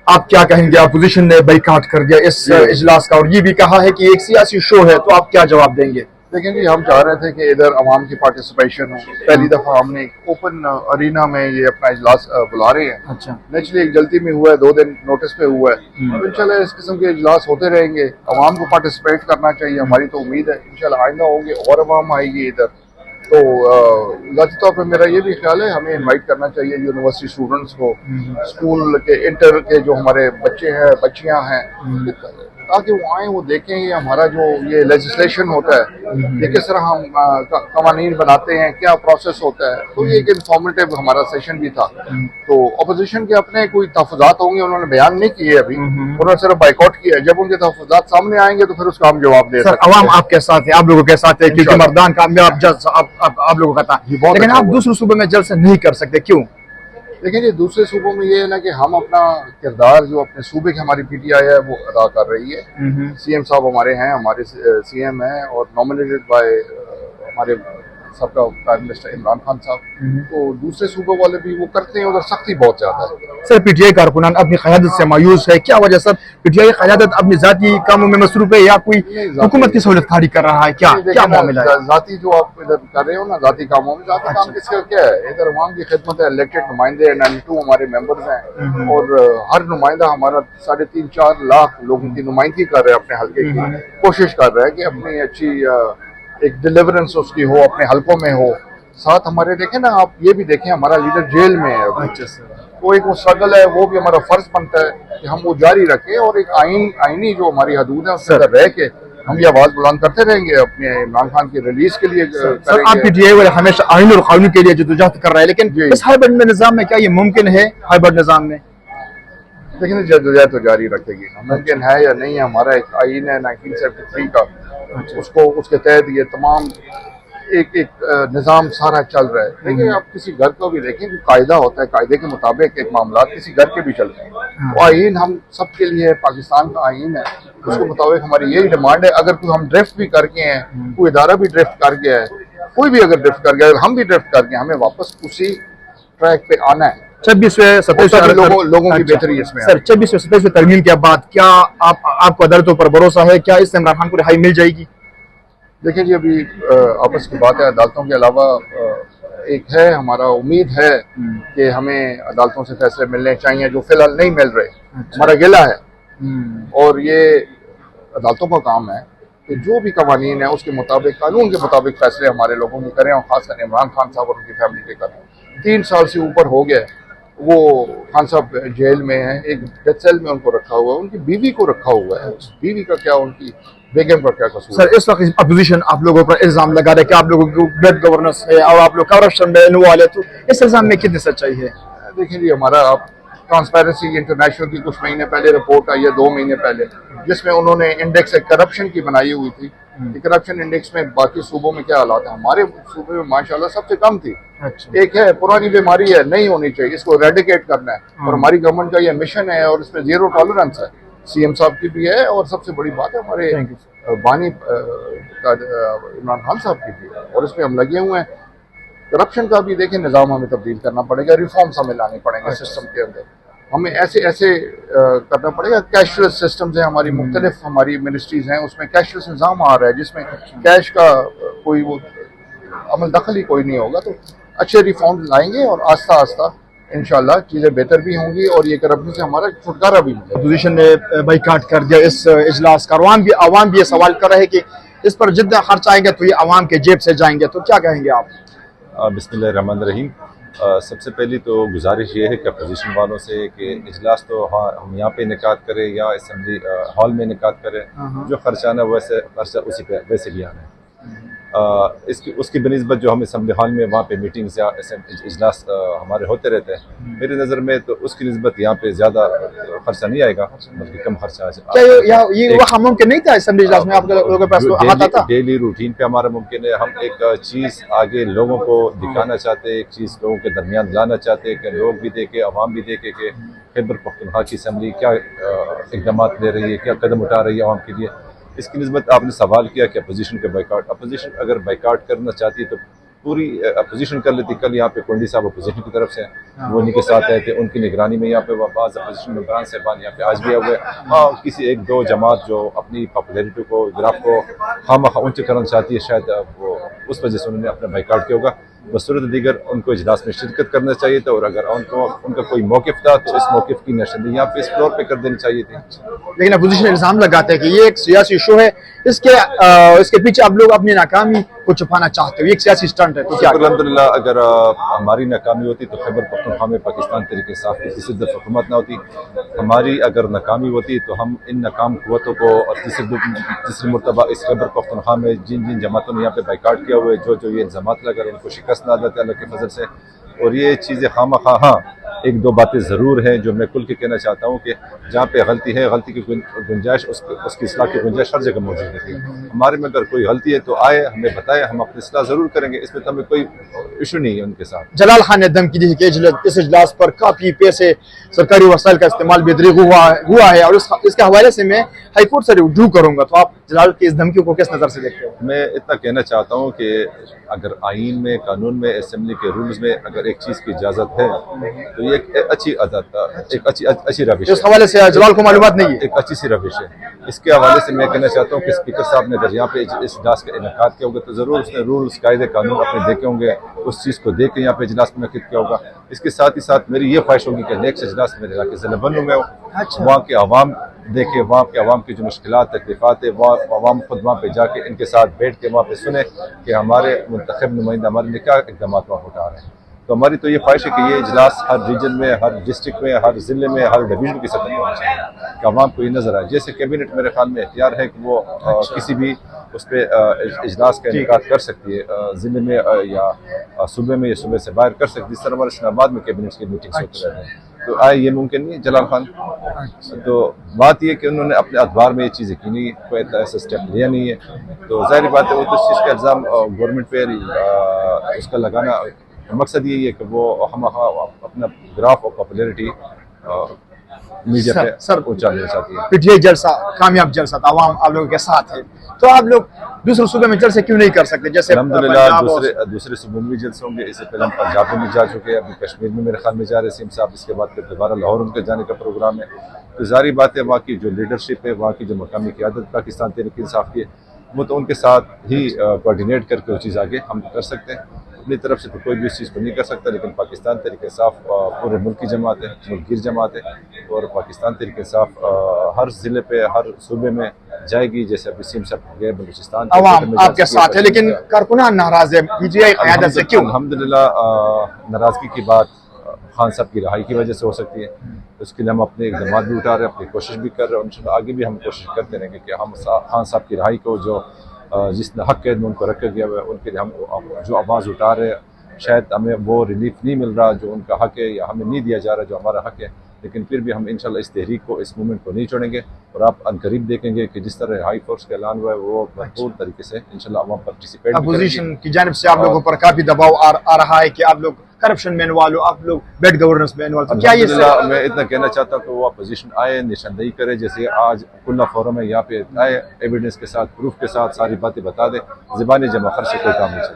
आप क्या कहेंगे? अपोजिशन ने बाइकआउट कर दिया इस इजलास का और ये भी कहा है कि एक सियासी शो है, तो आप क्या जवाब देंगे? लेकिन जी हम चाह रहे थे कि इधर अवाम की पार्टिसिपेशन हो। पहली दफ़ा हमने एक ओपन अरीना में ये अपना इजलास बुला रहे हैं। अच्छा, नेचुरली एक जल्दी में हुआ है, 2 दिन नोटिस पे हुआ है। तो इंशाल्लाह इस किस्म के इजलास होते रहेंगे। अवाम को पार्टिसिपेट करना चाहिए, हमारी तो उम्मीद है इंशाल्लाह आइंदा होंगे और अवाम आएगी इधर। तो ज़ाती तौर पर मेरा ये भी ख्याल है हमें इनवाइट करना चाहिए यूनिवर्सिटी स्टूडेंट्स को, स्कूल के इंटर के जो हमारे बच्चे हैं बच्चियां हैं, ताकि वो आए, वो देखें ये हमारा जो ये लेजिस्लेशन होता है, ये किस तरह हम कवानीन बनाते हैं, क्या प्रोसेस होता है। तो ये एक इंफॉर्मेटिव हमारा सेशन भी था। तो अपोजिशन के अपने कोई तहफ़्फ़ुज़ात होंगे, उन्होंने बयान नहीं किए अभी, उन्होंने सिर्फ बाइकआउट किया है। जब उनके तहफ़्फ़ुज़ात सामने आएंगे तो फिर उसका हम जवाब दे सकते हैं। अवाम आपके साथ है, आप लोगों के साथ है, क्योंकि मर्दान कामयाब जज आप लोगों का था, लेकिन आप दूसरे सूबे में जलसे नहीं कर सकते, क्यों? लेकिन ये दूसरे सूबों में ये है ना कि हम अपना किरदार जो अपने सूबे की हमारी पीटीआई है वो अदा कर रही है। सीएम साहब हमारे हैं, हमारे सीएम हैं और नॉमिनेटेड बाय हमारे सबका प्राइम मिनिस्टर इमरान खान साहब। तो दूसरे सूबों वाले भी वो करते हैं, उधर सख्ती बहुत ज्यादा है। सर पीटीआई कारकुनान अपनी क़यादत से मायूस है, क्या वजह सर? पीटीआई क़यादत अपनी जाती कामों में मसरूफ है या कोई हुकूमत की सहूलत खाड़ी कर रहा है? क्या मामला है? जाती जो आप इधर कर रहे हो ना, जाती कामों में, जाती काम किसका क्या है? इधर अवाम की खिदमत है, इलेक्टेड नुमाइंदे 92 हमारे मेंबर्स हैं और हर नुमाइंदा हमारा 3.5-4 लाख लोगों की नुमाइंदगी कर रहे हैं अपने हल्के की। कोशिश कर रहा है कि अपनी अच्छी एक डिलीवरेंस उसकी हो, अपने हल्कों में हो। साथ हमारे देखें ना, आप ये भी देखें हमारा लीडर जेल में है। अच्छा सर, तो एक वो स्ट्रगल है, वो भी हमारा फर्ज बनता है कि हम वो जारी रखें और एक आईनी जो हमारी हदूद है उसके अंदर रह के हम ये आवाज बुलंद करते रहेंगे अपने इमरान खान की रिलीज के लिए। सर आप पीटीआई वाले हमेशा आईन और कानून के लिए जदोजहद कर रहे हैं, लेकिन इस हाइब्रिड निजाम में क्या ये मुमकिन है? हाइब्रिड निजाम में लेकिन जदोजहद तो जारी रखेगी, मुमकिन है या नहीं है। हमारा एक आईन है 1973 का, उसको उसके तहत ये तमाम एक निज़ाम सारा चल रहा है। लेकिन आप किसी घर को भी देखें, कायदा होता है, कायदे के मुताबिक एक मामला किसी घर के भी चलते हैं। वो आईन हम सब के लिए, पाकिस्तान का आईन है, उसके मुताबिक हमारी यही डिमांड है। अगर कोई हम ड्रिफ्ट भी करके हैं, कोई इदारा भी ड्रिफ्ट कर गया है, कोई भी अगर ड्रिफ्ट कर गया, अगर हम भी ड्रिफ्ट कर गए, हमें वापस उसी ट्रैक पे आना है। 26वें 27वें लोगों की बेहतरी इसमें सर 26वें 27वें तरमीम के बाद क्या आपको अदालतों पर भरोसा है? क्या इससे इमरान खान को रिहाई मिल जाएगी? देखिए जी, अभी आपस की बात है, अदालतों के अलावा एक है हमारा उम्मीद है कि हमें अदालतों से फैसले मिलने चाहिए जो फिलहाल नहीं मिल रहे। हमारा गिला है और ये अदालतों का काम है कि जो भी कवानीन है उसके मुताबिक, कानून के मुताबिक फैसले हमारे लोगों की करें और खासकर इमरान खान साहब और उनकी फैमिली के करें। 3 साल से ऊपर हो गए वो खान साहब जेल में है, एक डेथ सेल में उनको रखा हुआ है, उनकी बीवी को रखा हुआ है। बीवी का क्या, उनकी बेगम का क्या कसूर? सर इस वक्त अपोजिशन आप लोगों पर इल्जाम लगा रहे कि आप लोगों को बैड गवर्नेंस है और आप लोग करप्शन में इन्वॉल्व है, तो इस इल्जाम में कितनी सच्चाई है? देखिए जी, हमारा आप ट्रांसपेरेंसी इंटरनेशनल की कुछ महीने पहले रिपोर्ट आई है, 2 महीने पहले, जिसमें उन्होंने इंडेक्स करप्शन की बनाई हुई थी। करप्शन इंडेक्स में बाकी सूबों में क्या हालात है, हमारे सूबे में माशाल्लाह सबसे कम थी। अच्छा। एक है पुरानी बीमारी है, नहीं होनी चाहिए, इसको रेडिकेट करना है और हमारी गवर्नमेंट का ये मिशन है और इसमें 0 टॉलरेंस है। सीएम साहब की भी है और सबसे बड़ी बात है हमारे बानी इमरान खान साहब की भी है और इसमें हम लगे हुए हैं। करप्शन का भी देखें, निज़ाम हमें तब्दील करना पड़ेगा, रिफॉर्म्स हमें लाने पड़ेंगे सिस्टम के अंदर। हमें ऐसे करना पड़ेगा। कैशलेस सिस्टम्स हैं हमारी, मुख्तलिफ हमारी मिनिस्ट्रीज हैं, उसमें कैशलेस निज़ाम आ रहा है जिसमें कैश का कोई वो अमल दखल ही कोई नहीं होगा। तो अच्छे रिफॉर्म्स लाएंगे और आस्ता आस्ता इंशाल्लाह चीज़ें बेहतर भी होंगी और ये करप्शन से हमारा छुटकारा भी मिलेगा। अपोजिशन ने बाइकाट कर दिया इस इजलास का। अवाम भी ये सवाल कर रहे हैं कि इस पर जितना खर्च आएंगे तो ये अवाम के जेब से जाएंगे, तो क्या कहेंगे आप? बिस्मिल्लाहिर्रहमानिर्रहीम। सबसे पहली तो गुजारिश ये है कि अपोजिशन वालों से कि इजलास तो हाँ हम यहाँ पे इनेकाद करें या असम्बली हॉल में इनेकाद करें, जो खर्चा आना वैसे खर्चा उसी पे वैसे भी आना है। उसकी बनिस्बत जो हम असम्बली हॉल में वहाँ पे मीटिंग्स या इजलास हमारे होते रहते हैं, मेरी नज़र में तो उसकी निस्बत यहाँ पे ज़्यादा खर्चा नहीं आएगा, बल्कि कम खर्चा आ ये वहाँ मुमकिन नहीं था असम्बली इजलास में आप लोगों के पास आता था? डेली रूटीन पे हमारा मुमकिन है। हम एक चीज़ आगे लोगों को दिखाना चाहते हैं, एक चीज़ लोगों के दरमियान लाना चाहते हैं कि लोग भी देखे, अवाम भी देखे कि खैबर पख्तूनख्वा की असम्बली क्या इकदाम ले रही है, क्या कदम उठा रही है अवाम के लिए। इसकी निस्बत आपने सवाल किया कि अपोजिशन के बाइकाट, अपोजिशन अगर बाइकाट करना चाहती है तो पूरी अपोजिशन कर लेती। कल यहाँ पे कोंडी साहब अपोजिशन की तरफ से हैं, वो इन्हीं के साथ आए थे, उनकी निगरानी में यहाँ पे वापस अपोजिशन मेंबरान साहबान यहाँ पे आज भी हुए। हाँ, किसी एक दो जमात जो अपनी पॉपुलैरिटी को ग्राफ को खामखा ऊंचे करना चाहती है, शायद वो उस वजह से उन्होंने अपना बाइकाट किया होगा। बसूरत दीगर उनको इजलास में शिरकत करना चाहिए था, और अगर उनको उनका कोई मौक़िफ़ था तो इस मौक़िफ़ की नशरी यहाँ पे इस फ्लोर पे कर देनी चाहिए थी। लेकिन अपोजिशन इल्जाम लगाते हैं कि ये एक सियासी इशू है, इसके पीछे आप लोग अपनी नाकामी को छुपाना चाहते हो, ये एक सियासी स्टंट है। तो क्या अल्हम्दुलिल्लाह, अगर हमारी नाकामी होती तो खैबर पख्तूनख्वा में पाकिस्तान तरीके साफ की तीसरी दफ़ा हुकूमत ना होती। हमारी अगर नाकामी होती तो हम इन नाकाम कुव्वतों को और तीसरी मरतबा इस खैबर पख्तूनख्वा में जिन जिन जमातों ने यहाँ पे बाइकाट किया हुआ है, जो ये इल्ज़ामात लगा उनको शिकस्त ना देते अल्लाह के फजल से। और ये चीज़ें खामखा, हाँ एक दो बातें ज़रूर हैं जो मैं खुल के कहना चाहता हूँ कि जहाँ पे गलती है, गलती की गुंजाइश, उसकी इस्लाह की गुंजाइश हर जगह मौजूद रहती है। हमारे में अगर कोई गलती है तो आए, हमें बताए, हम अपनी इस्लाह ज़रूर करेंगे, इसमें तो हमें कोई इशू नहीं है उनके साथ। जलाल खान ने धमकी दी कि इस इजलास पर काफ़ी पैसे सरकारी वसाइल का इस्तेमाल बेदरीग हुआ है, और इसके हवाले से मैं हाईकोर्ट से रिव्यू करूँगा। तो आप जलाल की इस धमकी को किस नज़र से देखते हो? मैं इतना कहना चाहता हूँ कि अगर आइन में, कानून में, असम्बली के रूल्स में अगर एक चीज़ की इजाज़त है तो ये एक अच्छी आदत, एक अच्छी रविश है। इस हवाले से जलाल को मालूमात नहीं है, एक अच्छी सी रविश है। इसके हवाले से मैं कहना चाहता हूँ कि स्पीकर साहब ने अगर यहाँ पे इस इजलास का इनेकाद किया होगा तो ज़रूर उसने रूल्स, कायदे, कानून अपने देखे होंगे, उस चीज़ को देख के यहाँ पे इजलास मुनक़िद किया होगा। इसके साथ ही साथ मेरी ये ख्वाहिश होगी कि नेक्स्ट इजलास मेरे इलाके ज़िला बन्नू में हो, वहाँ के अवाम देखे, वहाँ के अवाम की जो मुश्किलात, तकलीफ़ात है, वहाँ अवाम खुद वहाँ पे जाके इनके साथ बैठ के वहाँ पे सुने कि हमारे मुंतखब नुमाइंदा हमारे लिए क्या इक़दाम वहाँ उठा रहे हैं। तो हमारी तो ये ख्वाहिश है कि ये इजलास हर रीजन में, हर डिस्ट्रिक्ट में, हर ज़िले में, हर डिवीज़न की सतह पर होना चाहिए कि अवाम को ये नज़र आए। जैसे कैबिनेट मेरे ख्याल में इख्तियार है कि वो किसी भी उस पर इजलास का इनेकाद कर सकती है, ज़िले में या सूबे में या सूबे से बाहर कर सकती है। जिस तरह हमारे इस्लामाबाद में कैबिनेट की मीटिंग्स होती रहती हैं, तो आए ये मुमकिन नहीं है जलाल खान। तो बात यह कि उन्होंने अपने अखबार में ये चीज़ की नहीं, कोई ऐसा स्टेप लिया नहीं है, तो ज़ाहिर बात है वो तो इस चीज़ का इल्ज़ाम गवर्नमेंट पे उसका लगाना, मकसद यही है कि वो हम अपना ग्राफ और पॉपुलैरिटी मीडिया पे सर ऊंचा लेना चाहती है। पीटीआई जलसा कामयाब जलसा था, आवाम आप लोगों के साथ है, तो आप लोग दूसरे सूबे में जलसे क्यों नहीं कर सकते? जैसे अल्हम्दुलिल्लाह दूसरे सूबों में भी जलसे होंगे। इससे पहले हम पंजाब में जा चुके हैं, अभी कश्मीर में मेरे ख्याल में जा रहे सीएम साहब, इसके बाद फिर दोबारा लाहौर उनके जाने का प्रोग्राम है। तो जारी बात है वहाँ की जो लीडरशिप है, वहाँ की जो मकामी क़यादत पाकिस्तान तहरीक इंसाफ की है, वो तो उनके साथ ही कोऑर्डिनेट करके वो चीज़ आगे हम कर सकते हैं। अपनी तरफ से तो कोई भी इस चीज़ को नहीं कर सकता, लेकिन पाकिस्तान तहरीक इंसाफ पूरे मुल्क की जमात है, मुल्कगीर जमात है, और पाकिस्तान तहरीक इंसाफ हर ज़िले पे, हर सूबे में जाएगी। जैसे अभी सीएम साहब गए बलूचिस्तान, अवाम आपके साथ है, लेकिन कारकुनान नाराज है पीटीआई क़यादत से, क्यों? अल्हम्दुलिल्लाह नाराज़गी की बात खान साहब की रहाई की वजह से हो सकती है। उसके लिए हम अपने इक़दाम भी उठा रहे हैं, अपनी कोशिश भी कर रहे हैं, और इंशाअल्लाह आगे भी हम कोशिश करते रहेंगे कि हम खान साहब की रहाई को, जो जिसने हक कैद में उनको रखा गया हुआ है, उनके लिए हम जो आवाज़ उठा रहे हैं, शायद हमें वो रिलीफ नहीं मिल रहा जो उनका हक है, या हमें नहीं दिया जा रहा जो हमारा हक है, लेकिन फिर भी हम इंशाल्लाह इस तहरीक को, इस मूवमेंट को नहीं छोड़ेंगे। और आप अनकरीब देखेंगे कि जिस तरह हाई फोर्स का ऐलान हुआ है वो भरपूर तरीके से इंशाल्लाह अवाम पार्टिसिपेट करेंगे। अपोजिशन की जानिब से आप लोगों पर काफी दबाव आ रहा है कि आप लोग करप्शन में इन्वॉल्व हो, आप लोग बैड गवर्नेंस में इन्वॉल्व हो, क्या ये मैं इतना कहना चाहता हूँ कि वो अपोजिशन आए, निशानदेही करे, जैसे आज खुला फोरम है, यहाँ पे आए, एविडेंस के साथ, प्रूफ के साथ सारी बातें बता दे। ज़बानी जमा खर्च से कोई काम नहीं चलता।